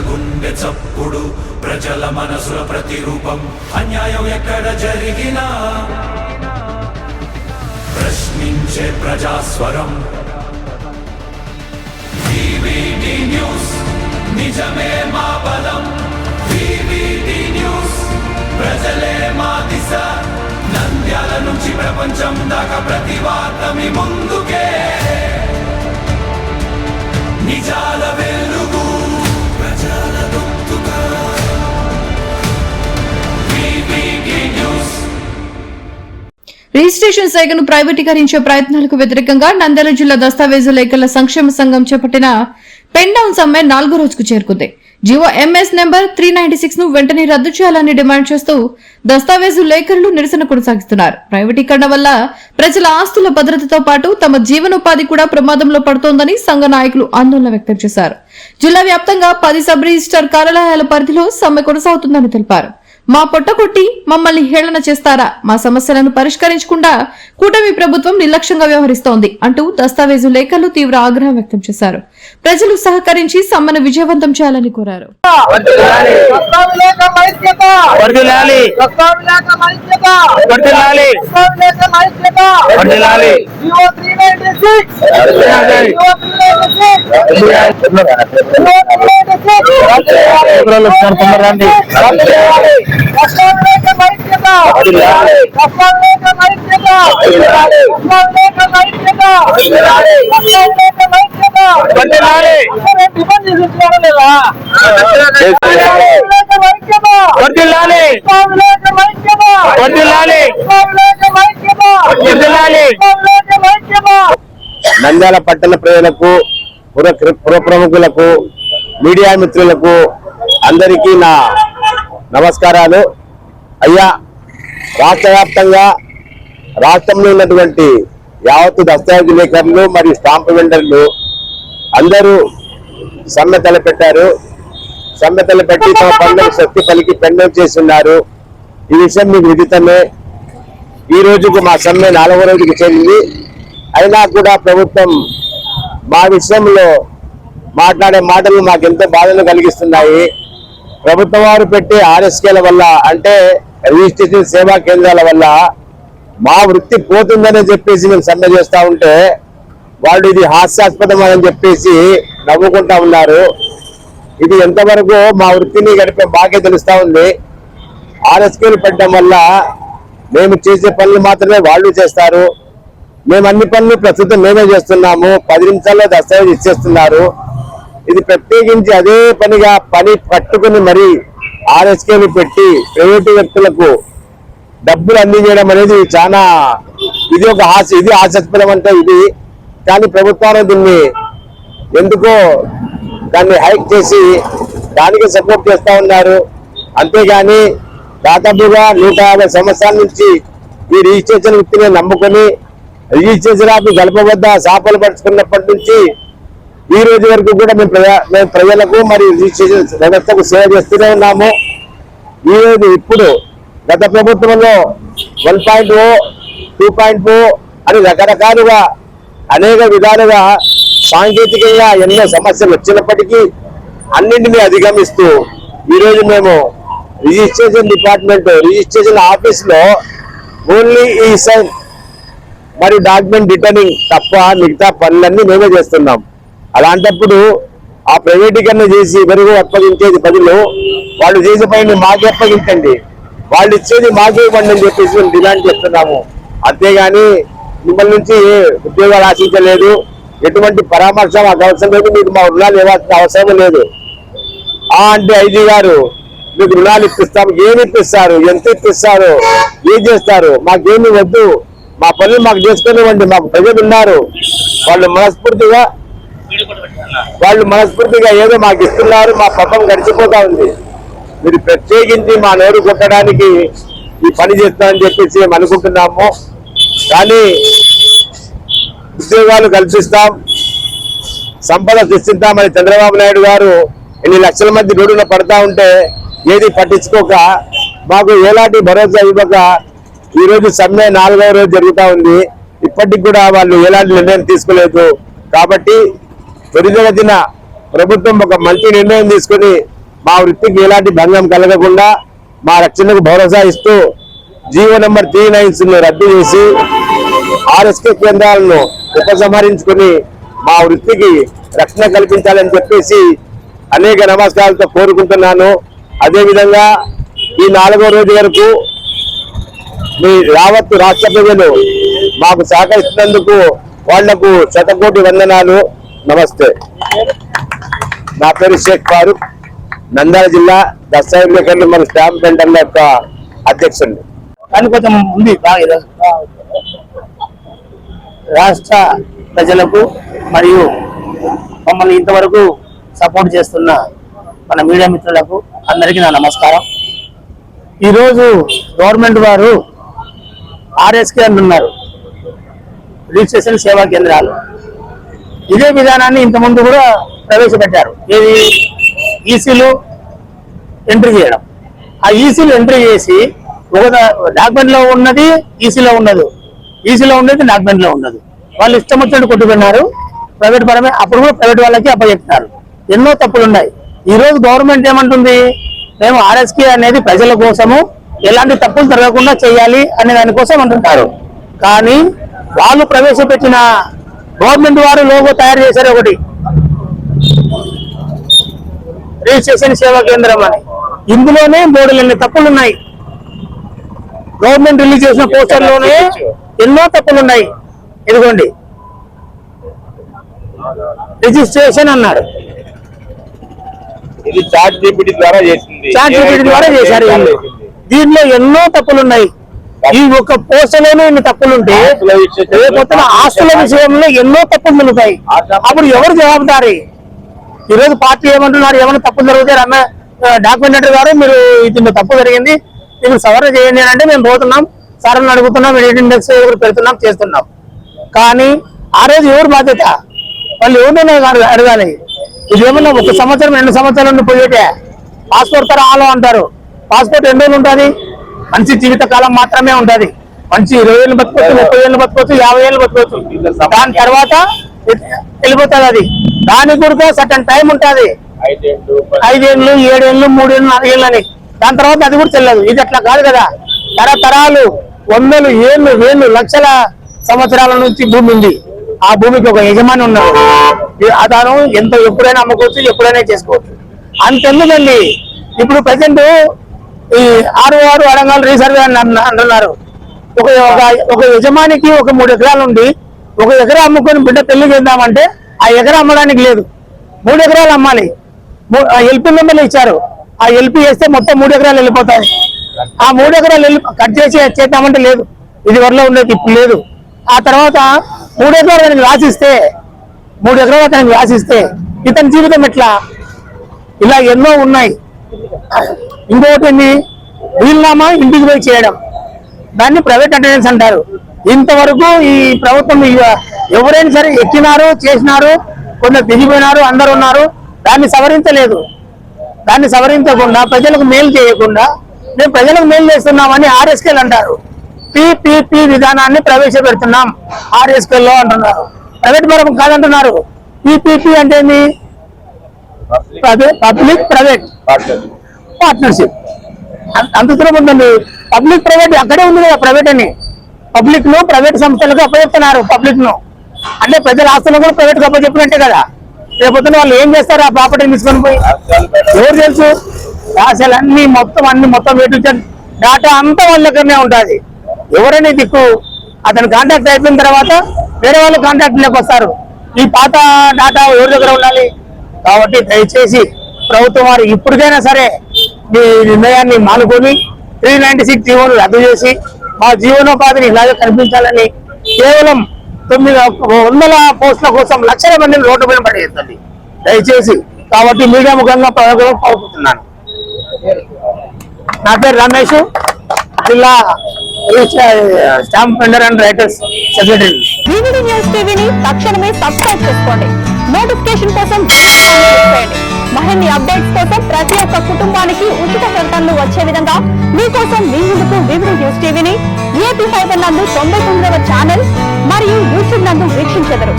గుండె చప్పుడు ప్రజల మనసుల ప్రతిరూపం అన్యాయం ఎక్కడ జరిగినా ప్రశ్నించే ప్రజాస్వరం వివిడి న్యూస్ నిజమే మా బలం వివిడి న్యూస్ ప్రజలే మా దిశ నంద్యాల నుంచి ప్రపంచం దాకా ప్రతి వార్త మీ ముందుకే నిజాల వెలుగు ప్రజల గొంతుగా వివిడి న్యూస్. రిజిస్ట్రేషన్ శాఖను ప్రైవేటీకరించే ప్రయత్నాలకు వ్యతిరేకంగా నంద్యాల జిల్లా దస్తావేజు లేఖల సంక్షేమ సంఘం చేపట్టిన పెన్ డౌన్ సమ్మె 4వ రోజుకు చేరుకుంది. జీవో ఎంఎస్ నెంబర్ 396 ను వెంటనే రద్దు చేయాలని డిమాండ్ చేస్తూ దస్తావేజు లేఖలు నిరసన కొనసాగిస్తున్నారు. ప్రైవేటీకరణ వల్ల ప్రజల ఆస్తుల భద్రతతో పాటు తమ జీవనోపాధి కూడా ప్రమాదంలో పడుతోందని సంఘ నాయకులు ఆందోళన వ్యక్తం చేశారు. జిల్లా వ్యాప్తంగా 10 సబ్ రిజిస్టర్ కార్యాలయాల పరిధిలో సమ్మె కొనసాగుతుందని తెలిపారు. మా పొట్టకొట్టి మమ్మల్ని హేళన చేస్తారా, మా సమస్యలను పరిష్కరించకుండా కూటమి ప్రభుత్వం నిర్లక్ష్యంగా వ్యవహరిస్తోంది అంటూ దస్తావేజు లేఖలు తీవ్ర ఆగ్రహం వ్యక్తం చేశారు. ప్రజలు సహకరించి సమ్మెను విజయవంతం చేయాలని కోరారు. నంద్యాల పట్టణ ప్రజలకు పుర ప్రముఖులకు మీడియా మిత్రులకు అందరికీ నా నమస్కారాలు. అయ్యా, రాష్ట్ర వ్యాప్తంగా రాష్ట్రంలో ఉన్నటువంటి యావత్తు దస్తావేజు లేఖరులు మరియు స్టాంపు వెండర్లు అందరూ సమ్మె తలపెట్టారు. సమ్మె తలపెట్టి తమ పనులకు శక్తి పలికి పెండం చేసి ఉన్నారు. ఈ విషయం మీకు విదితమే. ఈ రోజుకు మా సమ్మె 4వ రోజుకి చేరింది. అయినా కూడా ప్రభుత్వం మా విషయంలో మాట్లాడే మాటలు మాకెంతో బాధను కలిగిస్తున్నాయి. ప్రభుత్వం వారు పెట్టే ఆర్ఎస్కేల వల్ల, అంటే రిజిస్ట్రేషన్ సేవా కేంద్రాల వల్ల మా వృత్తి పోతుందని చెప్పేసి మేము సమ్మె చేస్తా ఉంటే వాళ్ళు ఇది హాస్యాస్పదం అని చెప్పేసి నవ్వుకుంటా ఉన్నారు. ఇది ఎంతవరకు మా వృత్తిని గడిపే మాకే తెలుస్తా ఉంది. ఆర్ఎస్కేలు పెట్టడం వల్ల మేము చేసే పనులు మాత్రమే వాళ్ళు చేస్తారు. మేము అన్ని పనులు ప్రస్తుతం మేమే చేస్తున్నాము. 10 నిమిషాల్లో దస్తావేజ్ ఇచ్చేస్తున్నారు. ఇది ప్రత్యేకించి అదే పనిగా పని పట్టుకుని మరి ఆర్ఎస్కేలు పెట్టి ప్రైవేటు వ్యక్తులకు డబ్బులు అందించడం అనేది చాలా ఇది హాస్యాస్పదం అంటే ఇది. కానీ ప్రభుత్వాలు దీన్ని ఎందుకో దాన్ని హైక్ చేసి దానికి సపోర్ట్ చేస్తా ఉన్నారు. అంతేగాని దాదాపుగా 150 సంవత్సరాల నుంచి ఈ రిజిస్ట్రేషన్ వృత్తిని నమ్ముకొని రిజిస్ట్రేషన్ ఆఫీస్ గడప వద్ద సాపలు పరుచుకున్నప్పటి నుంచి ఈ రోజు వరకు కూడా మేము ప్రజలకు మరియు రిజిస్ట్రేషన్ వ్యవస్థకు సేవ చేస్తూనే ఉన్నాము. ఈ రోజు ఇప్పుడు గత ప్రభుత్వంలో 1.0, 2.0 అని రకరకాలుగా అనేక విధాలుగా సాంకేతికంగా ఎన్నో సమస్యలు వచ్చినప్పటికీ అన్నింటినీ అధిగమిస్తూ ఈరోజు మేము రిజిస్ట్రేషన్ డిపార్ట్మెంట్ రిజిస్ట్రేషన్ ఆఫీస్లో ఓన్లీ ఈ సైన్ మరియు డాక్యుమెంట్ రిటర్నింగ్ తప్ప మిగతా పనులన్నీ మేమే చేస్తున్నాం. అలాంటప్పుడు ఆ ప్రైవేటీకరణ చేసి ఎవరికో అప్పగించేది బదులు వాళ్ళు చేసే పని మాకే అప్పగించండి, వాళ్ళు ఇచ్చేది మాకే ఇవ్వండి అని చెప్పేసి మేము డిమాండ్ చేస్తున్నాము. అంతేగాని మిమ్మల్ని నుంచి ఉద్యోగాలు ఆశించలేదు, ఎటువంటి పరామర్శ మాకు అవసరం లేదు, మీకు మా రుణాలు ఇవ్వాల్సిన అవసరం లేదు. అంటే ఐజీ గారు మీకు రుణాలు ఇప్పిస్తాము, ఏమి ఇప్పిస్తారు, ఎంత ఇప్పిస్తారు, ఏం చేస్తారు, మాకేమి వద్దు, మా పనులు మాకు చేసుకునివ్వండి, మాకు ప్రజలు ఉన్నారు, వాళ్ళు మనస్ఫూర్తిగా ఏదో మాకు ఇస్తున్నారు, మా పాపం గడిచిపోతా ఉంది. మీరు ప్రత్యేకించి మా నోరు కొట్టడానికి ఈ పని చేస్తామని చెప్పేసి మేము అనుకుంటున్నాము. కానీ ఉద్యోగాలు కల్పిస్తాం, సంపద సృష్టిస్తామని చంద్రబాబు నాయుడు గారు ఎన్ని లక్షల మంది రోడ్డున పడతా ఉంటే ఏది పట్టించుకోక మాకు ఎలాంటి భరోసా ఇవ్వక ఈ రోజు సమ్మె 4వ రోజు జరుగుతూ ఉంది. ఇప్పటికి కూడా వాళ్ళు ఎలాంటి నిర్ణయం తీసుకోలేదు. కాబట్టి త్వరితగతిన ప్రభుత్వం ఒక మంచి నిర్ణయం తీసుకుని మా వృత్తికి ఎలాంటి భంగం కలగకుండా మా రక్షణకు భరోసా ఇస్తూ జీవో నెంబర్ 39 రద్దు చేసి ఆర్ఎస్కే కేంద్రాలను ఉపసంహరించుకుని మా వృత్తికి రక్షణ కల్పించాలని చెప్పేసి అనేక నమస్కారాలతో కోరుకుంటున్నాను. అదేవిధంగా ఈ 4వ రోజు వరకు మీ యావత్తు రాష్ట్ర ప్రజలు మాకు సహకరిస్తున్నందుకు వాళ్లకు శతకోటి వందనాలు. నమస్తే. నా పేరు షేక్ ఫారూక్, నంద్యాల జిల్లా దసరా విలేకరులు మన స్టాంప్ సెంటర్ల యొక్క అధ్యక్షుడిని. కానీ కొంచెం ఉంది బాగా రాష్ట్ర ప్రజలకు మరియు మమ్మల్ని ఇంతవరకు సపోర్ట్ చేస్తున్న మన మీడియా మిత్రులకు అందరికీ నా నమస్కారం. ఈరోజు గవర్నమెంట్ వారు ఆర్ఎస్కే అంటున్నారు, రిజిస్ట్రేషన్ సేవా కేంద్రాలు. ఇదే విధానాన్ని ఇంతకుముందు కూడా ప్రవేశపెట్టారు. ఏది ఈసీలు ఎంట్రీ చేయడం. ఆ ఈసీలు ఎంట్రీ చేసి ఒక డాక్యుమెంట్ లో ఉన్నది ఈసీలో ఉండదు, ఈసీలో ఉండేది డాక్యుమెంట్ లో ఉండదు. వాళ్ళు ఇష్టం వచ్చినట్టు కొట్టుకున్నారు. ప్రైవేట్ పరమే అప్పుడు కూడా ప్రైవేట్ వాళ్ళకి అప్పచెప్తున్నారు. ఎన్నో తప్పులు ఉన్నాయి. ఈ రోజు గవర్నమెంట్ ఏమంటుంది, మేము ఆర్ఎస్కే అనేది ప్రజల కోసము ఎలాంటి తప్పులు జరగకుండా చేయాలి అనే దానికోసం అంటుంటారు. కానీ వాళ్ళు ప్రవేశపెట్టిన గవర్నమెంట్ వారు లోగో తయారు చేశారు, ఒకటి రిజిస్ట్రేషన్ సేవా కేంద్రం అని. ఇందులోనే 3 తప్పులు ఉన్నాయి. గవర్నమెంట్ రిలీజ్ చేసిన పోస్టర్ లోనే ఎన్నో తప్పులు ఉన్నాయి. ఇదిగోండి, రిజిస్ట్రేషన్ అన్నారు, ఇది చాట్ జీపీటీ ద్వారా చేసింది, చాట్ జీపీటీ ద్వారా చేశారు. దీంట్లో ఎన్నో తప్పులు ఉన్నాయి. ఈ ఒక పోస్టర్లోనే ఇన్ని తప్పులుంటే రేపొద్దున ఆస్తుల విషయంలో ఎన్నో తప్పులు మిగులుతాయి. అప్పుడు ఎవరు జవాబుదారి? ఈ రోజు పార్టీ ఏమంటున్నారు, ఏమైనా తప్పులు జరిగితే డాక్యుమెంటరీ గారు మీరు ఇది తప్పు జరిగింది, మీరు సవరణ చేయండి అని అంటే మేము పోతున్నాం, సార్ని అడుగుతున్నాం, ఎడిటింగ్ ఇండెక్స్ పెడుతున్నాం, చేస్తున్నాం. కానీ ఆ రోజు ఎవరు బాధ్యత? వాళ్ళు ఎవరినైనా అడగాలి. ఇదేమన్నా 1 సంవత్సరం 2 సంవత్సరాలు పోయేటే పాస్పోర్ట్ తరహాలో అంటారు. పాస్పోర్ట్ ఎన్ని రోజులు ఉంటుంది? మంచి జీవిత కాలం మాత్రమే ఉంటుంది. మంచి 20 ఏళ్ళు బతుకోవచ్చు, 30 ఏళ్ళు బతుకోవచ్చు, 50 ఏళ్ళు బతుకోవచ్చు. దాని తర్వాత వెళ్ళిపోతుంది. అది దానికి కూడా సర్టన్ టైం ఉంటుంది. 5 ఏళ్ళు, 7 ఏళ్ళు, 3 ఏళ్ళు, 4 ఏళ్ళు అని. దాని తర్వాత అది కూడా చెల్లదు. ఇది అట్లా కాదు కదా. తరతరాలు, వందలు, ఏళ్ళు, వేళ్ళు, లక్షల సంవత్సరాల నుంచి భూమి ఉంది. ఆ భూమికి ఒక యజమాని ఉన్నారు. అతను ఎప్పుడైనా అమ్ముకోవచ్చు, ఎప్పుడైనా చేసుకోవచ్చు. అంతెందుకండి, ఇప్పుడు ప్రజెంట్ ఈ 6 అడంగాలు రీసర్వే అని అంటున్నారు. ఒక యజమానికి ఒక 3 ఎకరాలు ఉండి 1 ఎకరా అమ్ముకొని బిడ్డ పెళ్లి చేద్దామంటే ఆ ఎకరా అమ్మడానికి లేదు, 3 ఎకరాలు అమ్మాలి. ఎల్పీ మెంబర్లు ఇచ్చారు. ఆ ఎల్పీ వేస్తే మొత్తం 3 ఎకరాలు వెళ్ళిపోతాయి. ఆ 3 ఎకరాలు కట్ చేసి చేద్దామంటే లేదు, ఇది వరలో ఉండేది ఇప్పుడు లేదు. ఆ తర్వాత 3 ఎకరాలు అతనికి రాసిస్తే 3 ఎకరాలు అతనికి రాసిస్తే ఇతని జీవితం ఎట్లా? ఇలా ఎన్నో ఉన్నాయి. ఇంకొకటి వీలునామా ఇంటికి పోయి చేయడం, దాన్ని ప్రైవేట్ అటెండెన్స్ అంటారు. ఇంతవరకు ఈ ప్రభుత్వం ఎవరైనా సరే ఎక్కినారు, చేసినారు, కొందరు దిగిపోయినారు, అందరు ఉన్నారు. దాన్ని సవరించలేదు. దాన్ని సవరించకుండా ప్రజలకు మేలు చేయకుండా మేము ప్రజలకు మేలు చేస్తున్నామని ఆర్ఎస్కేలు అంటారు. పిపిపి విధానాన్ని ప్రవేశపెడుతున్నాం ఆర్ఎస్కేల్లో అంటున్నారు. ప్రైవేట్ పరం కాదంటున్నారు. పిపిపి అంటే పబ్లిక్ ప్రైవేట్ పార్ట్నర్షిప్. అంత దూరం ఉందండి. పబ్లిక్ ప్రైవేట్ అక్కడే ఉంది కదా. ప్రైవేట్ అని పబ్లిక్ ను ప్రైవేట్ సంస్థలకు అప్పచెప్తున్నారు. పబ్లిక్ ను అంటే ప్రజల ఆస్తులను కూడా ప్రైవేట్ కు అప్పచెప్పినట్టే కదా. రేపొద్దున వాళ్ళు ఏం చేస్తారు? ఆ ప్రాపర్టీని తీసుకొని పోయి ఎవరు తెలుసు? అసలు మొత్తం డాటా అంతా వాళ్ళ దగ్గరనే ఉంటుంది. ఎవరైనా దిక్కు అతను కాంటాక్ట్ అయిపోయిన తర్వాత వేరే వాళ్ళు కాంటాక్ట్ లోకి వస్తారు. ఈ పాత డాటా ఎవరి దగ్గర ఉండాలి? కాబట్టి దయచేసి ప్రభుత్వం వారు ఇప్పటికైనా సరే మీ నిర్ణయాన్ని మానుకొని 396 జీవోను రద్దు చేసి మా జీవనోపాధిని ఇలాగే కనిపించాలని కేవలం 900 పోస్టుల కోసం లక్షల మందిని రోడ్డు పైన పడేస్తుంది దయచేసి. కాబట్టి మీడియా ముఖంగా కోరుకుంటున్నాను. నా పేరు రమేష్, జిల్లా stamp vendor and writers secretary. VVD news టీవీని తక్షణమే సబ్స్క్రైబ్ చేసుకోండి. నోటిఫికేషన్ కోసం బెల్ ఐకాన్ క్లిక్ చేయండి. మరిన్ని అప్డేట్స్ కోసం ప్రతి ఒక్క కుటుంబానికి ఉచిత ప్రకటనలు వచ్చే విధంగా మీకోసం మీ ముందుకు వివిడి న్యూస్ టీవీని ఏపీ ఫైబర్ నందు 99వ ఛానల్ మరియు యూట్యూబ్ నందు వీక్షించెదరు.